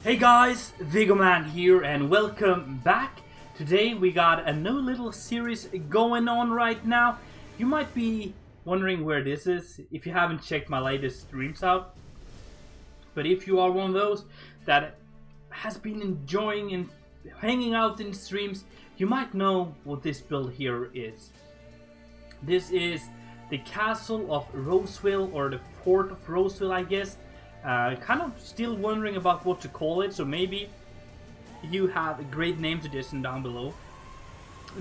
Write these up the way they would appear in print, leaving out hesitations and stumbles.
Hey guys, Vigoman here and welcome back. Today we got a new little series going on right now. You might be wondering where this is if you haven't checked my latest streams out. But if you are one of those that has been enjoying and hanging out in streams, you might know what this build here is. This is the Castle of Roseville, or the Fort of Roseville, I guess. Kind of still wondering about what to call it, so maybe you have a great name suggestion down below.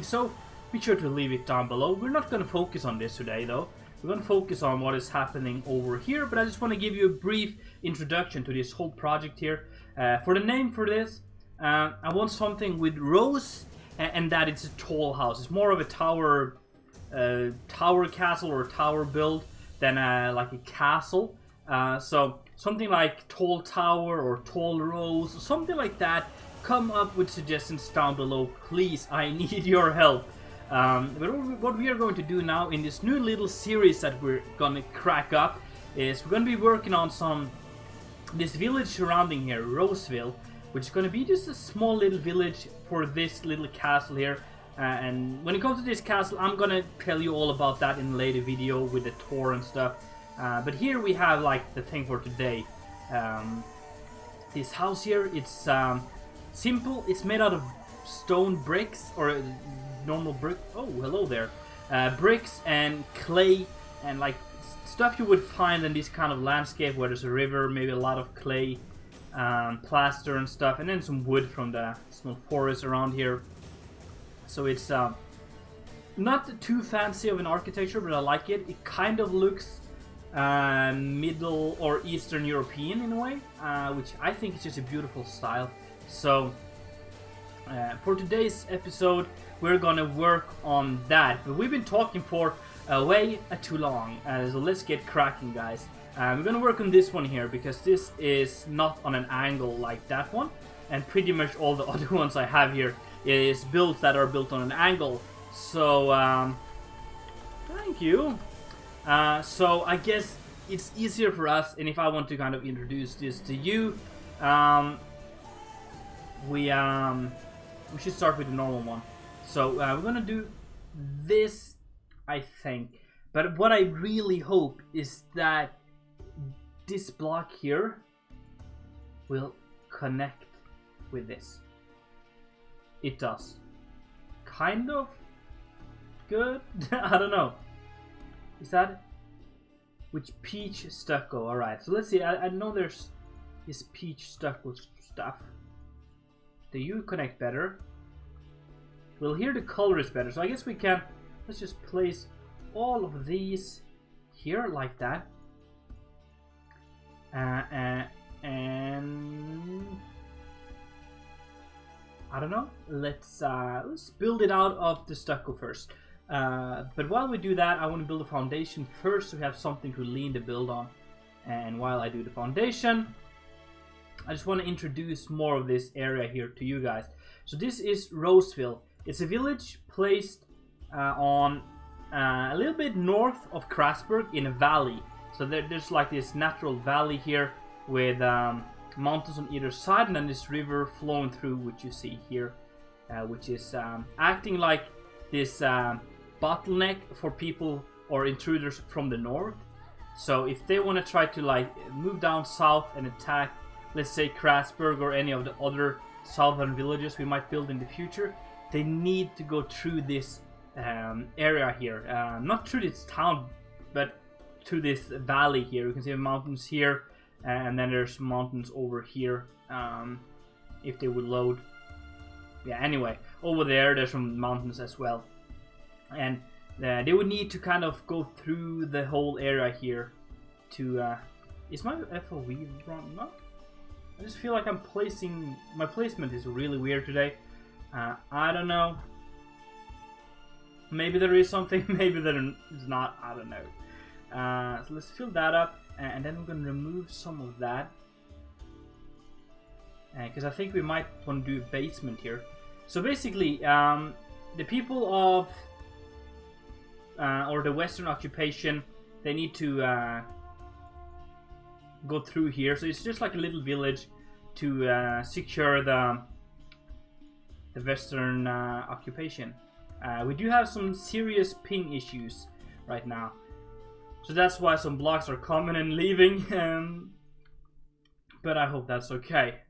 So be sure to leave it down below. We're not going to focus on this today though. We're going to focus on what is happening over here, but I just want to give you a brief introduction to this whole project here. For the name for this, I want something with rose and that it's a tall house. It's more of a tower castle or tower build than like a castle. So something like tall tower or tall rose, something like that. Come up with suggestions down below, please. I need your help. But what we are going to do now in this new little series that we're gonna crack up is we're gonna be working on this village surrounding here, Roseville, which is gonna be just a small little village for this little castle here. And when it comes to this castle, I'm gonna tell you all about that in a later video with the tour and stuff. But here we have like the thing for today. This house here, it's simple. It's made out of stone bricks or normal brick. Oh, hello there. Bricks and clay and like stuff you would find in this kind of landscape where there's a river, maybe a lot of clay, plaster and stuff, and then some wood from the small forest around here. So it's not too fancy of an architecture, but I like it. It kind of looks Middle or Eastern European in a way, which I think is just a beautiful style. So for today's episode we're gonna work on that, but we've been talking for way too long, so let's get cracking, guys. We're gonna work on this one here because this is not on an angle like that one, and pretty much all the other ones I have here is builds that are built on an angle. So thank you. So I guess it's easier for us, and if I want to kind of introduce this to you, we should start with the normal one. So we're gonna do this, I think. But what I really hope is that this block here will connect with this. It does. Kind of good. I don't know. Is that which peach stucco? Alright, so let's see. I know there's this peach stucco stuff. Do you connect better? Well, here the color is better, so I guess we can. Let's just place all of these here like that. And I don't know. Let's build it out of the stucco first. But while we do that, I want to build a foundation first so we have something to lean the build on. And while I do the foundation, I just want to introduce more of this area here to you guys. So this is Roseville. It's a village placed on a little bit north of Krasberg in a valley. So there's like this natural valley here with mountains on either side, and then this river flowing through, which you see here, which is acting like this bottleneck for people or intruders from the north. So if they want to try to like move down south and attack, let's say Krasberg or any of the other southern villages we might build in the future, they need to go through this area here, not through this town, but through this valley here. You can see the mountains here, and then there's mountains over here, if they would load. Yeah, anyway, over there's some mountains as well. And they would need to kind of go through the whole area here to... is my FOV wrong? No? I just feel like I'm placing... My placement is really weird today. I don't know. Maybe there is something, maybe there is not, I don't know. So let's fill that up, and then we're going to remove some of that. Because I think we might want to do a basement here. So basically, the people of... or the Western occupation, they need to go through here. So it's just like a little village to secure the western occupation. We do have some serious ping issues right now, so that's why some blocks are coming and leaving, but I hope that's okay.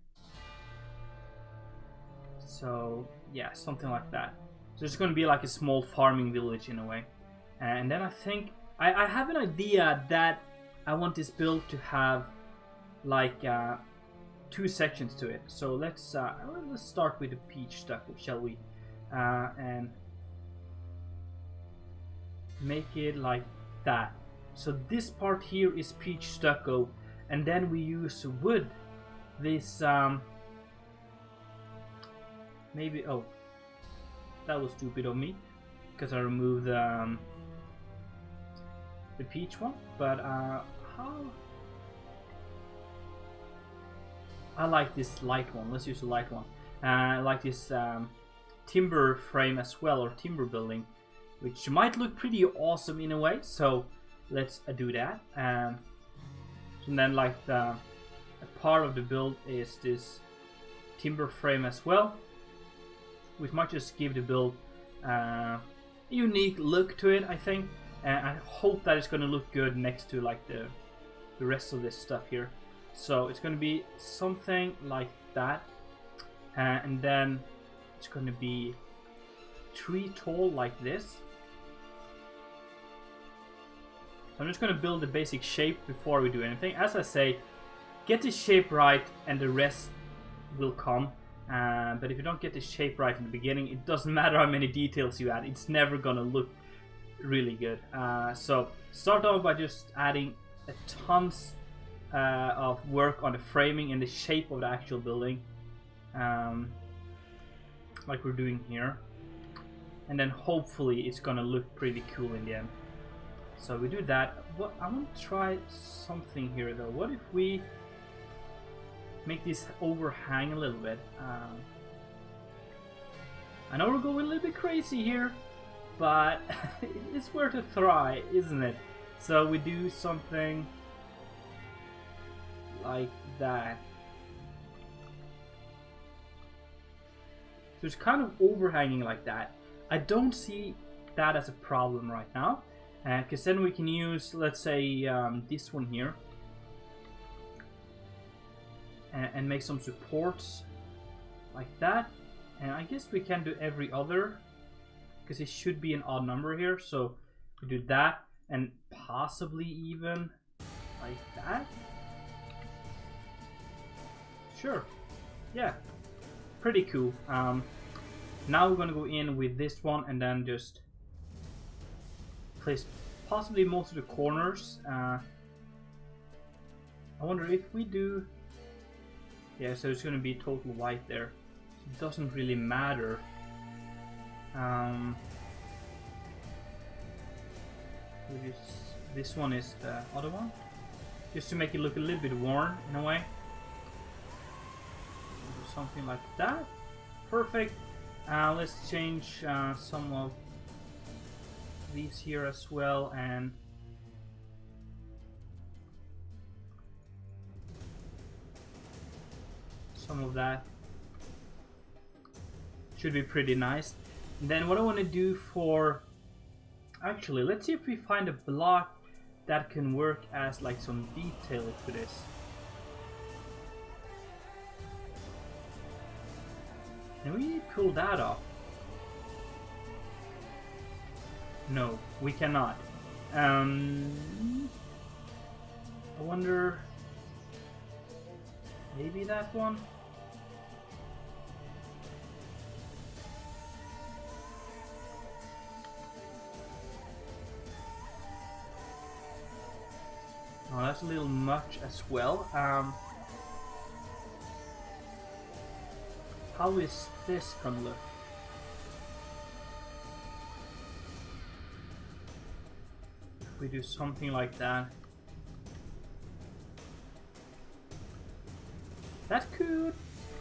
So yeah, something like that. So it's going to be like a small farming village in a way. And then I think I have an idea that I want this build to have like 2 sections to it. So let's start with the peach stucco, shall we? And make it like that. So this part here is peach stucco, and then we use wood. This maybe, oh, that was stupid of me because I removed the peach one. But how? I like this light one. Let's use the light one. I like this timber frame as well, or timber building, which might look pretty awesome in a way. So let's do that. And then like a part of the build is this timber frame as well, which might just give the build a unique look to it, I think. And I hope that it's going to look good next to like the rest of this stuff here. So it's going to be something like that, and then it's going to be 3 tall like this. So I'm just going to build the basic shape before we do anything. As I say, get the shape right and the rest will come. But if you don't get the shape right in the beginning, it doesn't matter how many details you add, it's never going to look really good. So start off by just adding a tons of work on the framing and the shape of the actual building, like we're doing here, and then hopefully it's gonna look pretty cool in the end. So we do that. What I want to try something here though. What if we make this overhang a little bit? I know we're going a little bit crazy here, but it's worth a try, isn't it? So we do something like that. So it's kind of overhanging like that. I don't see that as a problem right now, because then we can use, let's say, this one here, and make some supports like that. And I guess we can do every other, because it should be an odd number here. So we do that, and possibly even like that. Sure, yeah, pretty cool. Now we're gonna go in with this one and then just place possibly most of the corners. I wonder if we do, yeah, so it's gonna be total white there. It doesn't really matter. This one is the other one, just to make it look a little bit worn in a way. Something like that. Perfect. Let's change some of these here as well, and some of that. Should be pretty nice. And then what I want to do for, actually, let's see if we find a block that can work as like some detail to this. Can we pull that off? No, we cannot. I wonder, maybe that one? Oh, that's a little much as well. How is this gonna look? If we do something like that. That could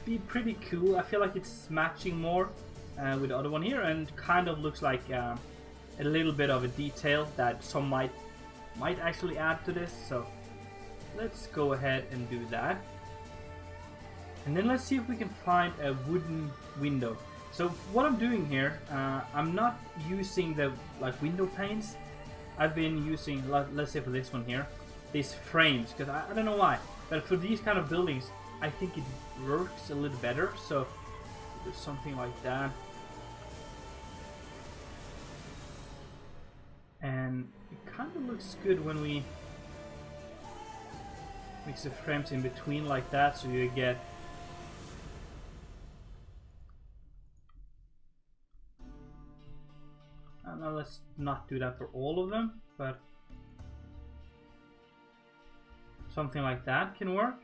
be pretty cool. I feel like it's matching more with the other one here, and kind of looks like a little bit of a detail that some might actually add to this. So let's go ahead and do that. And then let's see if we can find a wooden window. So what I'm doing here, I'm not using the window panes. I've been using, let's say for this one here, these frames, because I don't know why, but for these kind of buildings, I think it works a little better. So do something like that. And it kind of looks good when we mix the frames in between like that, so you get now let's not do that for all of them, but something like that can work.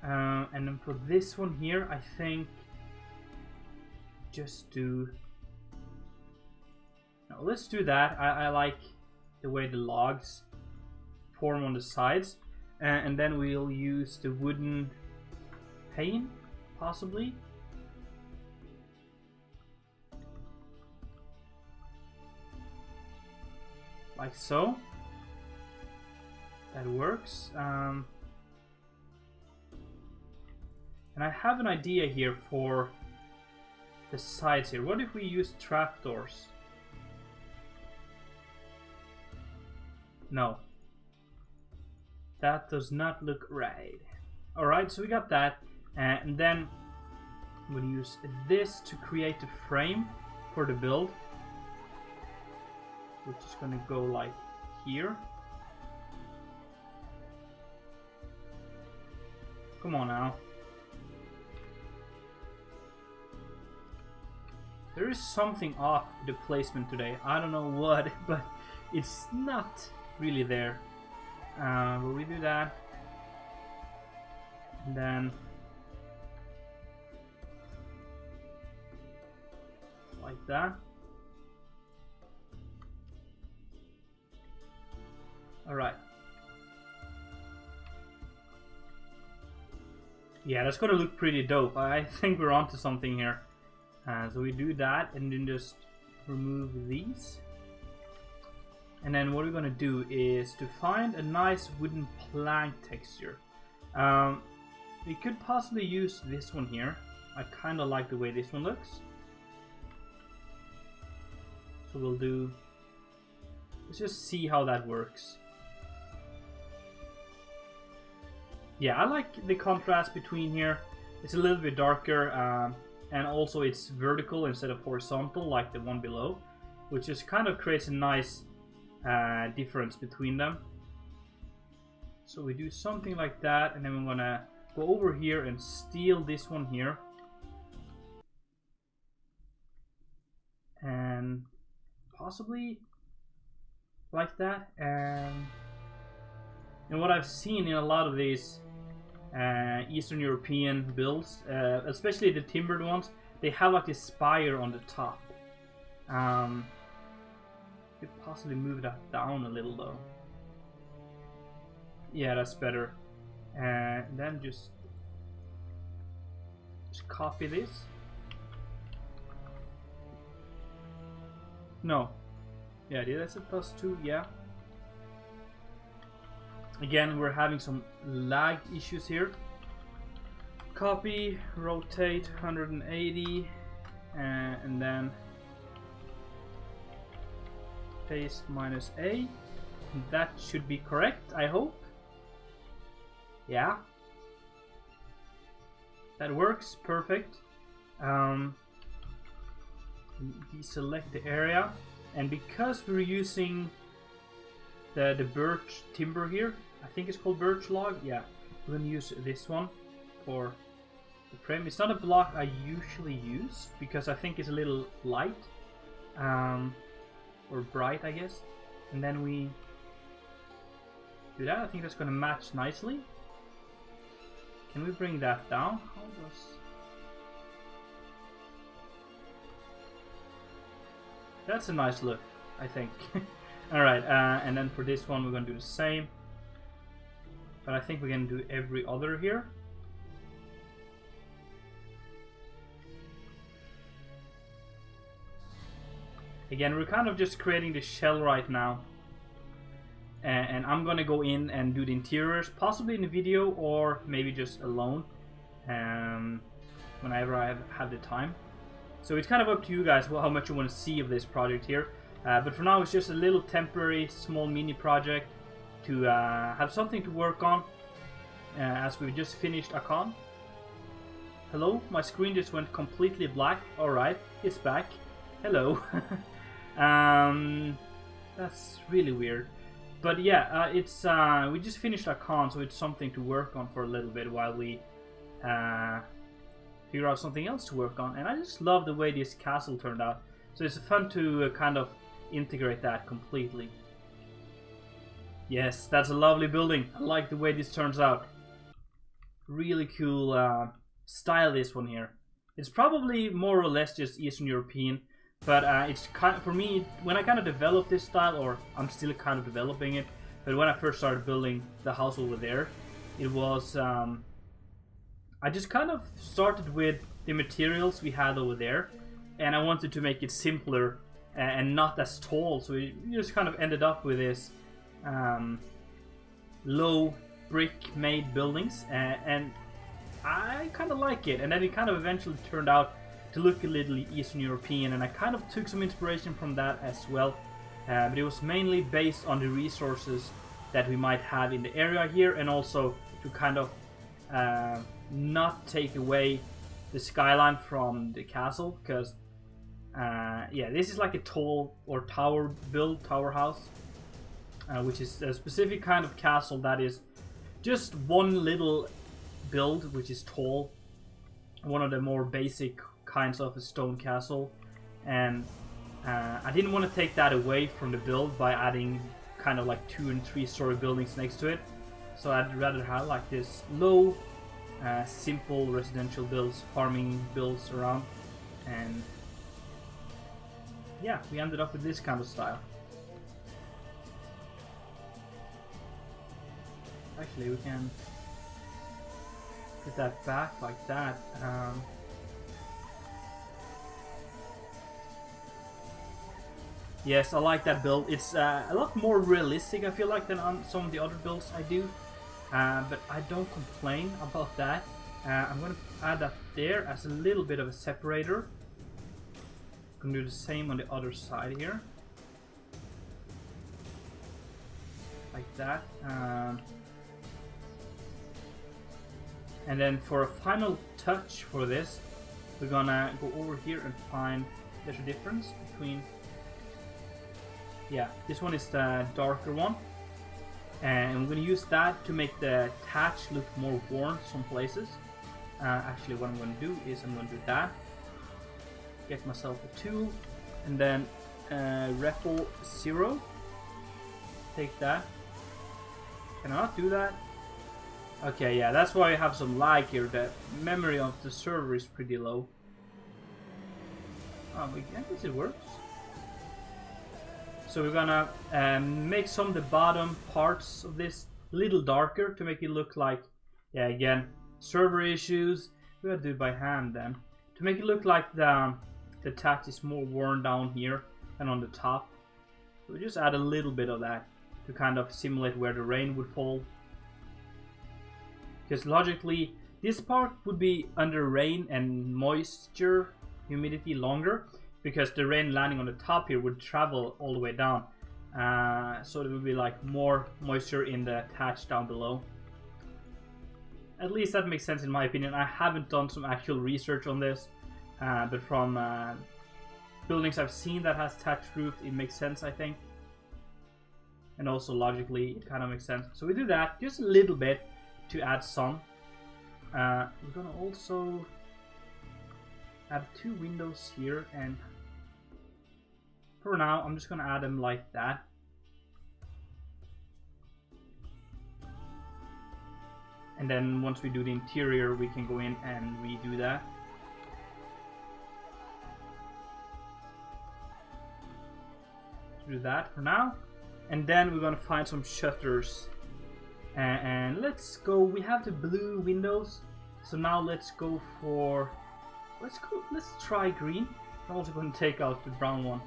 And then for this one here, I think just do... No, let's do that. I like the way the logs form on the sides. And then we'll use the wooden pane, possibly. Like so. That works. And I have an idea here for the sides here. What if we use trapdoors? No. That does not look right. Alright, so we got that. And then I'm going to use this to create a frame for the build. Which is going to go like here. Come on now. There is something off the placement today. I don't know what, but it's not really there. But we do that. And then like that. Alright. Yeah, that's gonna look pretty dope. I think we're onto something here. So we do that and then just remove these. And then what we're gonna do is to find a nice wooden plank texture. We could possibly use this one here. I kind of like the way this one looks. So we'll do... Let's just see how that works. Yeah, I like the contrast between here. It's a little bit darker, and also it's vertical instead of horizontal like the one below, which just kind of creates a nice difference between them. So we do something like that, and then we're gonna go over here and steal this one here. And possibly like that. And what I've seen in a lot of these Eastern European builds, especially the timbered ones, they have like this spire on the top. Could possibly move that down a little though. Yeah, that's better. And then just copy this. No. Yeah, that's a +2, yeah. Again, we're having some lag issues here. Copy, rotate 180, and then paste -A. That should be correct, I hope. Yeah. That works, perfect. Deselect the area, and because we're using the birch timber here, I think it's called birch log, yeah, we're gonna use this one for the frame. It's not a block I usually use because I think it's a little light, or bright, I guess. And then we do that. I think that's gonna match nicely. Can we bring that down? How does... That's a nice look, I think. Alright, and then for this one we're going to do the same. But I think we're going to do every other here. Again, we're kind of just creating the shell right now. and I'm gonna go in and do the interiors, possibly in a video or maybe just alone, whenever I have the time. So it's kind of up to you guys how much you want to see of this project here. But for now, it's just a little temporary, small mini project to have something to work on as we just finished a con. Hello, my screen just went completely black. Alright, it's back. Hello. That's really weird. But yeah, it's we just finished a con, so it's something to work on for a little bit while we figure out something else to work on. And I just love the way this castle turned out. So it's fun to kind of integrate that completely. Yes, that's a lovely building. I like the way this turns out. Really cool style, this one here. It's probably more or less just Eastern European, but it's kind of, for me, when I kind of developed this style, or I'm still kind of developing it, but when I first started building the house over there, it was I just kind of started with the materials we had over there, and I wanted to make it simpler and not as tall, so we just kind of ended up with this low brick made buildings, and I kind of like it. And then it kind of eventually turned out to look a little Eastern European, and I kind of took some inspiration from that as well, but it was mainly based on the resources that we might have in the area here, and also to kind of not take away the skyline from the castle, because yeah, this is like a tall or tower house, which is a specific kind of castle that is just one little build, which is tall, one of the more basic kinds of a stone castle. And I didn't want to take that away from the build by adding kind of like 2- and 3-story buildings next to it, so I'd rather have like this low simple residential builds, farming builds around, and yeah, we ended up with this kind of style. Actually, we can put that back like that. Yes, I like that build. It's a lot more realistic, I feel like, than on some of the other builds I do. But I don't complain about that. I'm going to add that there as a little bit of a separator. I'm going to do the same on the other side here. Like that. And then for a final touch for this, we're gonna go over here and find there's a difference between, yeah, this one is the darker one, and I'm gonna use that to make the thatch look more worn some places. Actually, what I'm gonna do is I'm gonna do that, get myself a tool, and then Reforged 0, take that. Can I not do that? Okay, yeah, that's why I have some lag here. The memory of the server is pretty low. Oh, I guess it works. So we're gonna make some of the bottom parts of this a little darker to make it look like, yeah, again, server issues. We gotta do it by hand then. To make it look like the thatch is more worn down here and on the top. So we just add a little bit of that to kind of simulate where the rain would fall. Because logically, this part would be under rain and moisture, humidity longer, because the rain landing on the top here would travel all the way down. So there would be like more moisture in the thatch down below. At least that makes sense in my opinion. I haven't done some actual research on this, but from buildings I've seen that has thatched roof, it makes sense, I think. And also logically, it kind of makes sense. So we do that just a little bit to add some. We're gonna also add 2 windows here, and for now I'm just gonna add them like that. And then once we do the interior, we can go in and redo that. Do that for now, and then we're gonna find some shutters. And let's go. We have the blue windows, so now let's go for. Let's try green. I'm also going to take out the brown one.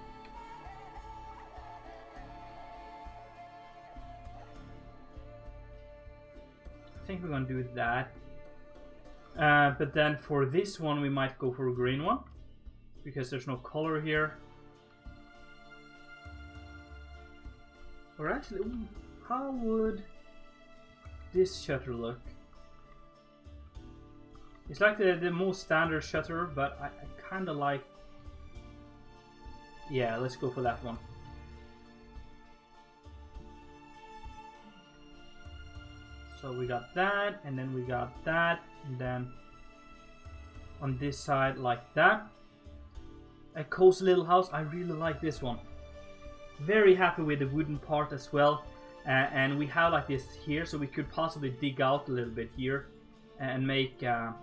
think we're gonna do that. But then for this one, we might go for a green one because there's no color here. Or actually, ooh, how would this shutter look? It's like the most standard shutter, but I kind of like... Yeah, let's go for that one. So we got that, and then we got that, and then on this side like that. A cozy little house. I really like this one. Very happy with the wooden part as well. And we have like this here, so we could possibly dig out a little bit here and make a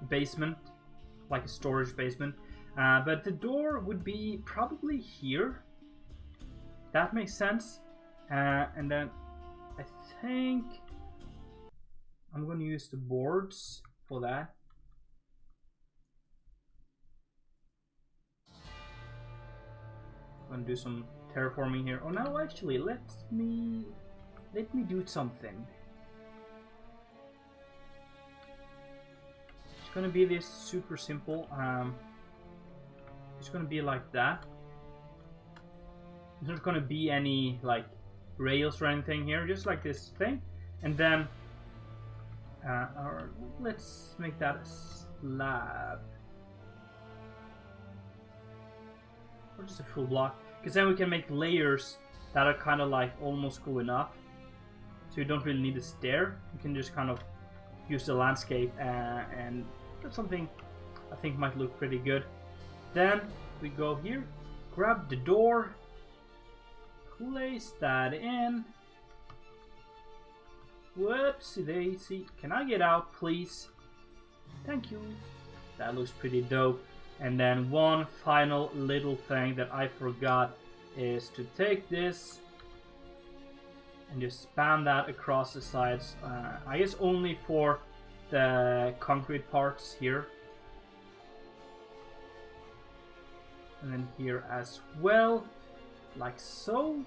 basement, like a storage basement. But the door would be probably here. That makes sense. And then I think I'm going to use the boards for that. I'm going to do some terraforming here. Oh no, actually, let me do something. It's going to be this super simple. It's going to be like that. There's not going to be any like rails or anything here, just like this thing. And then let's make that a slab, or just a full block, because then we can make layers that are kind of like almost going up, so you don't really need a stair. You can just kind of use the landscape, and that's something I think might look pretty good. Then we go here, grab the door, place that in. Whoopsie daisy. Can I get out, please? Thank you. That looks pretty dope. And then one final little thing that I forgot is to take this and just span that across the sides. I guess only for the concrete parts here. And then here as well, like so.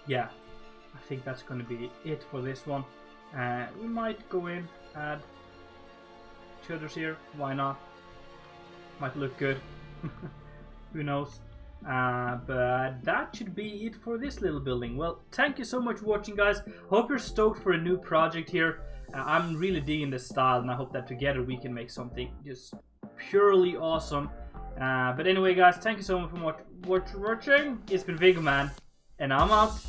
Yeah, I think that's going to be it for this one. We might go in, add shutters here, why not? Might look good. Who knows? But that should be it for this little building. Well, thank you so much for watching, guys. Hope you're stoked for a new project here. I'm really digging the style, and I hope that together we can make something just purely awesome. But anyway, guys, thank you so much for watching. It's been Vegoman, and I'm out.